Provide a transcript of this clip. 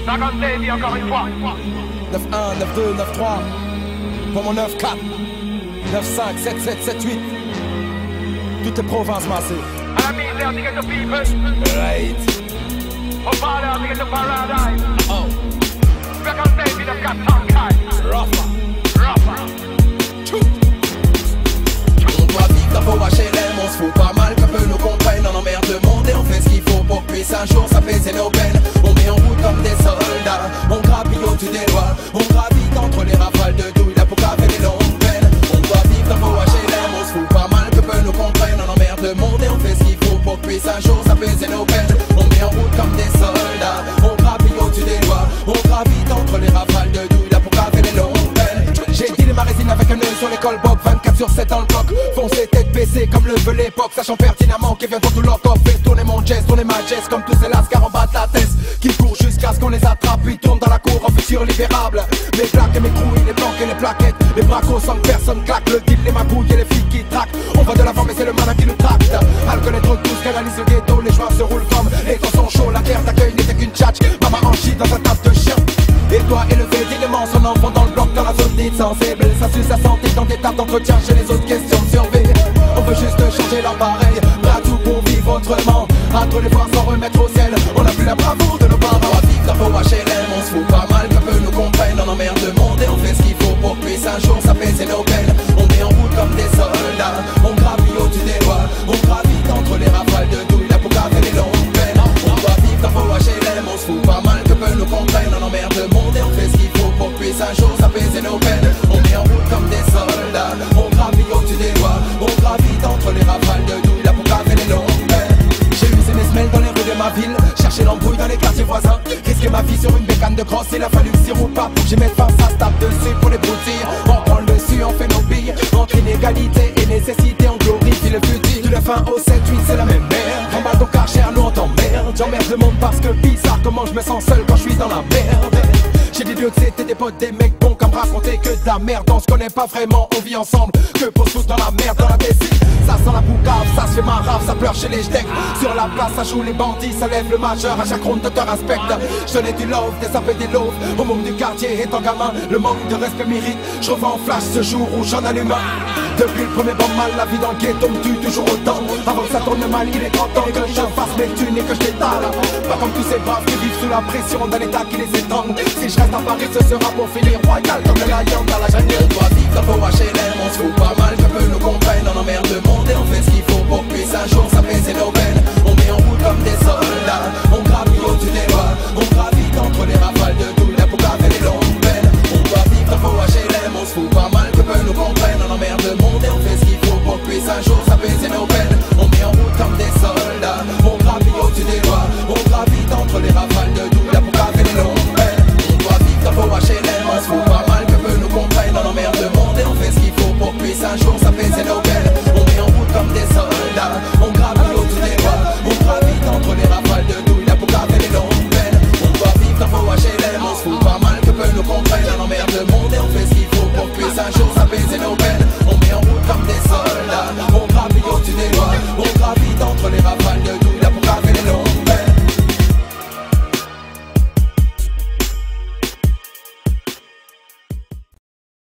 50 Davy encore une fois. 9-1, 9-2, 9-3. Pour mon 9-4. 9-5, 7-7, 7-8. Toutes les provinces massées. À la misère, to get the people. Right. Au parleur, to get the paradise. Oh. 50 Davy, they've got tongue tied. Rafa. Rafa. On doit vivre dans vos HLM, on se fout pas mal que peu nous comprennent. On emmerde le monde et on fait ce qu'il faut pour que puisse un jour s'apaiser nos peines. On met en route comme des soldats, on gravit au-dessus des lois. On gravite entre les rafales de douille, là pour caver les longues peines. On doit vivre dans vos HLM, on se fout pas mal que peu nous comprennent. On emmerde le monde et on fait ce qu'il faut pour que puisse un jour s'apaiser nos peines. On met en route comme des soldats, on gravit au-dessus des lois. On gravite entre les rafales de douille, là pour caver les longues peines. J'ai dit ma résine avec un nœud sur l'école Bob, 24/7 dans le bloc. Foncez tête baissée comme le veut l'époque, sachant pertinemment qu'il vient pour tout lock-off. Fait tourner mon jazz, tourner ma jazz comme tous ces lascars en bas de la tête qui courent jusqu'à ce qu'on les attrape, puis tournent dans la cour en futur libérable. Mes plaques et mes couilles, les banques et les plaquettes, les bracos sans que personne claque. Le deal, les magouilles et les filles qui traquent. On va de l'avant mais c'est le malin qui nous tracte. Alcool et drogue, tous canalisent le ghetto, les joueurs se roulent comme les temps sont chauds. La guerre d'accueil n'était qu'une tchatch, maman en chie dans un taf de chien. Et toi élevé dignement son enfant dans le bloc, dans la zone dite sensible. Ça suce sa santé dans des tables d'entretien chez les autres, questions de survie. On veut juste changer l'appareil, pas tout pour vivre autrement. À trop les voir s'en remettre au ciel, on a plus la bravoure de nos parents. On va vivre dans vos HLM, on se fout pas mal que peu nous comprennent. On emmerde le monde et on fait ce qu'il faut pour que puisse un jour s'apaiser nos peines. On est en route comme des soldats, on gravit au-dessus des lois. On gravite entre les rafales de douille, là pour caver les longues peines. On doit vivre dans vos HLM, on se fout pas mal que peu nous comprennent. On emmerde le monde et on fait ce qu'il faut pour que puisse un jour s'apaiser nos peines. On est en route comme des soldats, on gravit au-dessus des lois. On gravite entre les rafales de douille, là pour caver les longues peines. J'ai usé mes semelles dans les rues de ma ville, chercher l'embrouille dans les quartiers voisins. Risquer ma vie sur une bécane de crosse, il a fallu que sirop pas pour que j'y mette fin. Ça se tape dessus pour les broutilles, on prend le dessus, on fait nos billes. Entre inégalité et nécessité, on glorifie le futil. Du 9-1 au 7-8, c'est la même merde. Remballe ton car cher, nous on t'emmerde. J'emmerde le monde parce que bizarre comment je me sens seul quand je suis dans la merde. J'ai dit vieux que c'était des potes, des mecs bons comme raconter que de la merde. On se connaît pas vraiment, on vit ensemble, que pour se foutre dans la merde, dans la décide. Ça sent la boucave, ça se fait marave, ça pleure chez les jdecs. Sur la place, ça joue les bandits, ça lève le majeur. À chaque ronde, te respecte. Je donnais du love, des sapes et des loaves. Au monde du quartier étant gamin, le manque de respect mérite. Je revois en flash ce jour où j'en allume un. Depuis le premier bon mal, la vie dans le ghetto me tue toujours autant. Avant que ça tourne mal, il est grand temps que je fasse mes thunes et que je t'étale. Pas comme tous ces braves qui vivent sous la pression d'un état qui les étrangle. Si je reste à Paris, ce sera pour finir royal comme le lion dans la jungle. On doit vivre dans vos HLM, on se fout pas mal que peu nous comprennent. On emmerde